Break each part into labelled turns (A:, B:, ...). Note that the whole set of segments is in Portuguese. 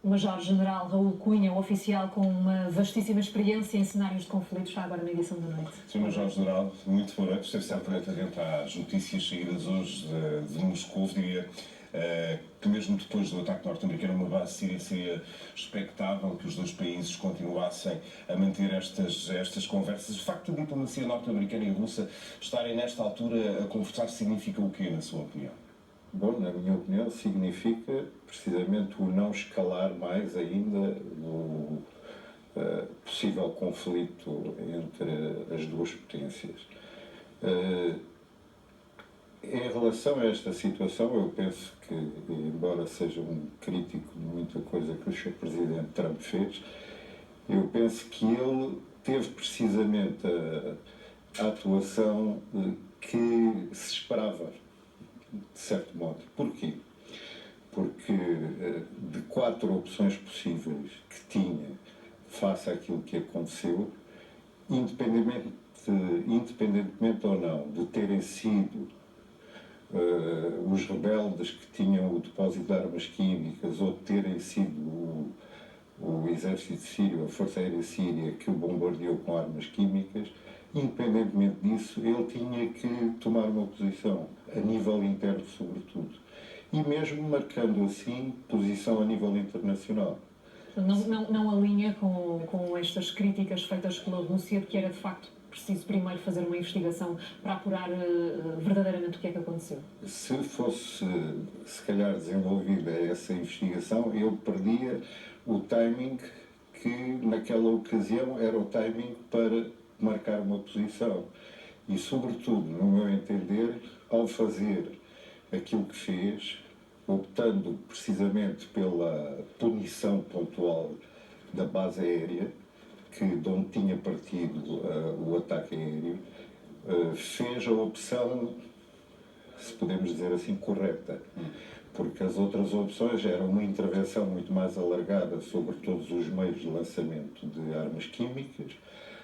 A: O Major-General Raul Cunha, um oficial com uma vastíssima experiência em cenários de conflitos, está agora na edição da noite.
B: Sr. Major-General, muito boa noite. Esteve certamente atento às notícias saídas hoje de Moscou. Diria que mesmo depois do ataque norte-americano numa base síria, seria expectável que os dois países continuassem a manter estas conversas. O facto da diplomacia norte-americana e russa estarem nesta altura a conversar significa o quê, na sua opinião?
C: Bom, na minha opinião, significa precisamente o não escalar mais ainda o possível conflito entre as duas potências. Em relação a esta situação, eu penso que, embora seja um crítico de muita coisa que o Sr. Presidente Trump fez, eu penso que ele teve precisamente a atuação que se esperava, de certo modo. Porquê? Porque de 4 opções possíveis que tinha face àquilo que aconteceu, independentemente ou não de terem sido os rebeldes que tinham o depósito de armas químicas ou de terem sido o exército sírio, a Força Aérea Síria que o bombardeou com armas químicas, independentemente disso, ele tinha que tomar uma posição, a nível interno sobretudo, e mesmo marcando assim posição a nível internacional.
A: Não alinha com estas críticas feitas pela Rússia de que era de facto preciso primeiro fazer uma investigação para apurar verdadeiramente o que é que aconteceu?
C: Se fosse, se calhar, desenvolvida essa investigação, eu perdia o timing que naquela ocasião era o timing para marcar uma posição. E, sobretudo, no meu entender, ao fazer aquilo que fez, optando precisamente pela punição pontual da base aérea, de onde tinha partido o ataque aéreo, fez a opção, se podemos dizer assim, correta. Porque as outras opções eram uma intervenção muito mais alargada sobre todos os meios de lançamento de armas químicas,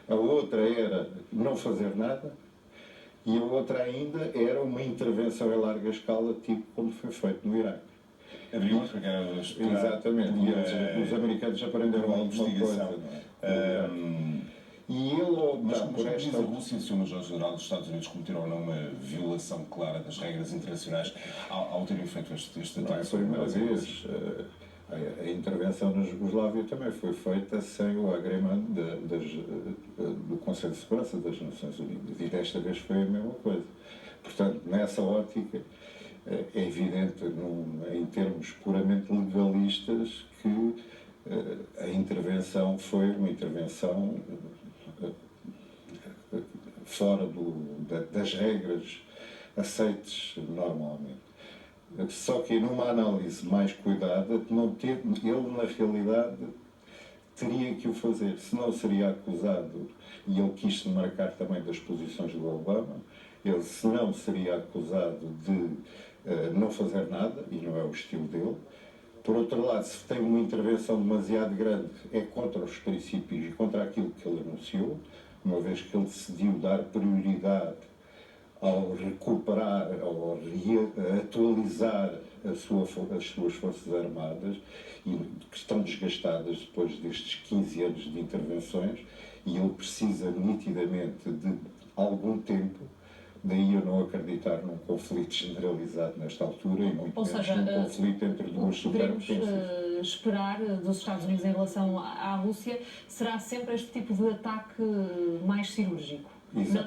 C: a outra era não fazer nada, e a outra ainda era uma intervenção em larga escala, tipo como foi feito no Iraque. Exatamente, e os americanos aprenderam alguma coisa.
B: E ele, mas como diz a Rússia, se o Major-General dos Estados Unidos cometeram ou não uma violação clara das regras internacionais ao terem feito este ataque?
C: Não é a primeira vez. A intervenção na Jugoslávia também foi feita sem o agreement do Conselho de Segurança das Nações Unidas, e desta vez foi a mesma coisa. Portanto, nessa ótica, é evidente, em termos puramente legalistas, que a intervenção foi uma intervenção fora das regras aceites normalmente. Só que numa análise mais cuidada, ele na realidade teria que o fazer, senão seria acusado, e ele quis se marcar também das posições do Obama, ele senão seria acusado de não fazer nada, e não é o estilo dele. Por outro lado, se tem uma intervenção demasiado grande, é contra os princípios e contra aquilo que ele anunciou, uma vez que ele decidiu dar prioridade ao recuperar, ao atualizar as suas Forças Armadas, que estão desgastadas depois destes 15 anos de intervenções, e ele precisa nitidamente de algum tempo. Daí eu não acreditar num conflito generalizado nesta altura, e muito menos num conflito entre duas superpotências.
A: Poderemos esperar dos Estados Unidos em relação à Rússia, será sempre este tipo de ataque mais cirúrgico?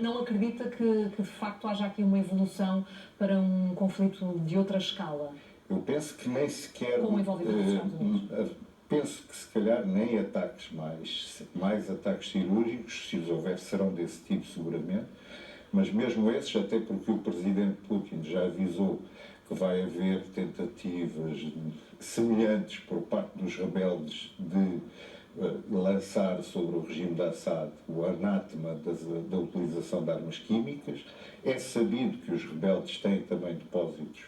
A: Não acredita que de facto haja aqui uma evolução para um conflito de outra escala?
C: Eu penso que nem sequer...
A: Com o envolvimento dos Estados Unidos?
C: Penso que se calhar nem ataques mais ataques cirúrgicos, se os houver, serão desse tipo seguramente, mas mesmo esses, até porque o presidente Putin já avisou que vai haver tentativas semelhantes por parte dos rebeldes de lançar sobre o regime de Assad o anátema da utilização de armas químicas. É sabido que os rebeldes têm também depósitos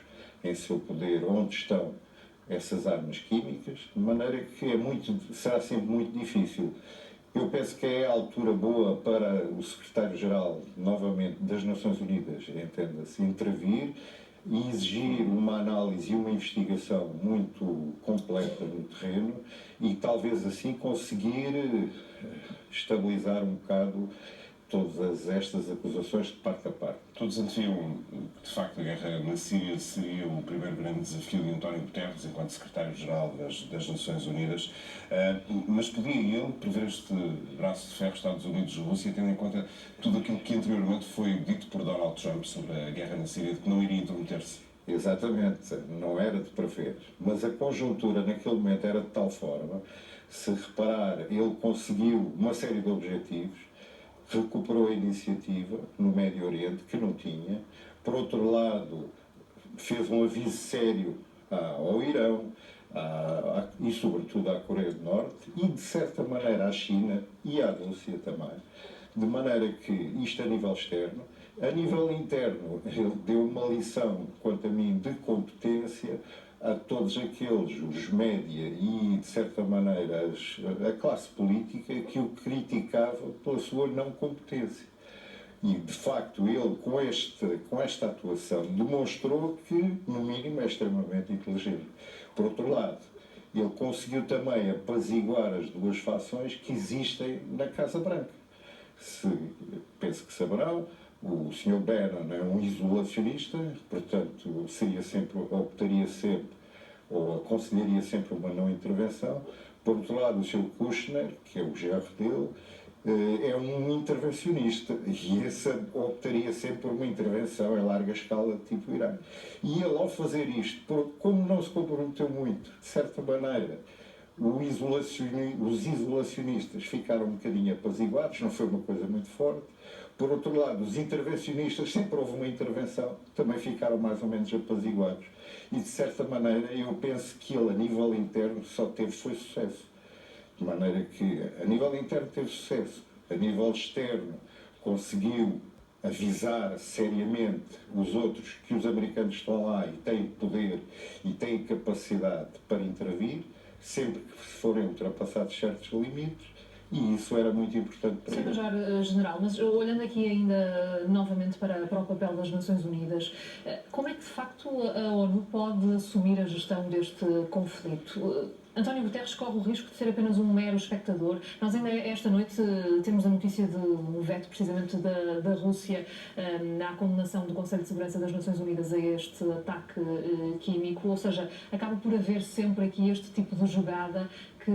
C: em seu poder onde estão essas armas químicas, de maneira que será sempre muito difícil. Eu penso que é a altura boa para o secretário-geral, novamente, das Nações Unidas, entenda-se, intervir, e exigir uma análise e uma investigação muito completa no terreno e talvez assim conseguir estabilizar um bocado todas estas acusações de parte a parte.
B: Todos anteviam que, de facto, a guerra na Síria seria o primeiro grande desafio de António Guterres, enquanto secretário-geral das Nações Unidas, mas podia ele prever este braço de ferro Estados Unidos-Rússia, tendo em conta tudo aquilo que anteriormente foi dito por Donald Trump sobre a guerra na Síria, de que não iria intrometer-se?
C: Exatamente, não era de prever, mas a conjuntura naquele momento era de tal forma, se reparar, ele conseguiu uma série de objetivos, recuperou a iniciativa no Médio Oriente, que não tinha. Por outro lado, fez um aviso sério ao Irão e, sobretudo, à Coreia do Norte e, de certa maneira, à China e à Rússia também. De maneira que, isto a nível externo, a nível interno, ele deu uma lição, quanto a mim, de competência a todos aqueles, os média e, de certa maneira, a classe política que o criticava pela sua não competência. E, de facto, ele, com esta atuação, demonstrou que, no mínimo, é extremamente inteligente. Por outro lado, ele conseguiu também apaziguar as duas fações que existem na Casa Branca. Penso que saberão, o Sr. Bannon é um isolacionista, portanto, optaria sempre, ou aconselharia sempre uma não intervenção. Por outro lado, o Sr. Kushner, que é o genro dele, é um intervencionista e esse optaria sempre por uma intervenção em larga escala, tipo Irã. E ele, ao fazer isto, como não se comprometeu muito, de certa maneira, os isolacionistas ficaram um bocadinho apaziguados, não foi uma coisa muito forte. Por outro lado, os intervencionistas, sempre houve uma intervenção, também ficaram mais ou menos apaziguados. E, de certa maneira, eu penso que ele, a nível interno, foi sucesso. De maneira que, a nível interno, teve sucesso. A nível externo, conseguiu avisar seriamente os outros que os americanos estão lá e têm poder e têm capacidade para intervir, sempre que forem ultrapassados certos limites. E isso era muito importante para ele.
A: Sr. Major-General, mas olhando aqui ainda novamente para o papel das Nações Unidas, como é que de facto a ONU pode assumir a gestão deste conflito? António Guterres corre o risco de ser apenas um mero espectador. Nós ainda esta noite temos a notícia do veto precisamente da Rússia à condenação do Conselho de Segurança das Nações Unidas a este ataque químico, ou seja, acaba por haver sempre aqui este tipo de jogada que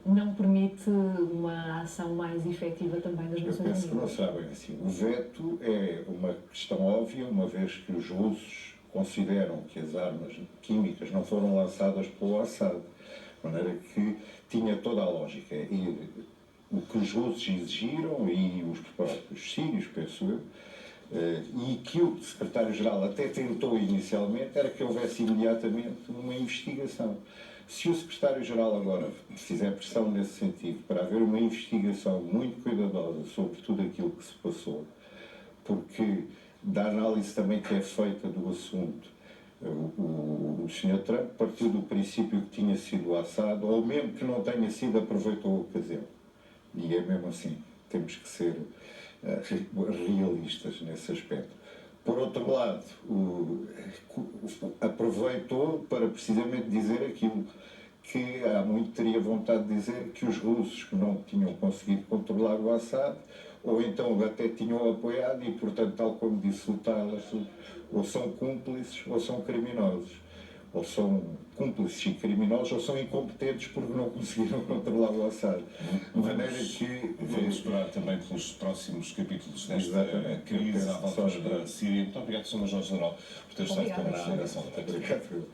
A: não permite uma ação mais efetiva também das Nações Unidas.
C: Eu penso que não será bem assim. O veto é uma questão óbvia, uma vez que os russos consideram que as armas químicas não foram lançadas pelo Assad, de maneira que tinha toda a lógica. E o que os russos exigiram, e os próprios sírios, penso eu, e que o secretário-geral até tentou inicialmente, era que houvesse imediatamente uma investigação. Se o secretário-geral agora fizer pressão nesse sentido, para haver uma investigação muito cuidadosa sobre tudo aquilo que se passou, porque da análise também que é feita do assunto, o Sr. Trump partiu do princípio que tinha sido o Assad, ou mesmo que não tenha sido, aproveitou a ocasião. E é mesmo assim, temos que ser realistas nesse aspecto. Por outro lado, aproveitou para precisamente dizer aquilo que há muito teria vontade de dizer, que os russos que não tinham conseguido controlar o Assad, ou então até tinham apoiado e, portanto, tal como disse o Tyler, ou são cúmplices ou são criminosos. Ou são cúmplices e criminosos ou são incompetentes porque não conseguiram controlar o Assad. De maneira que...
B: Vamos esperar também pelos próximos capítulos desta crise à volta da Síria. Muito obrigado, Sr. Major-General, por ter estado com a redação.
C: Obrigado.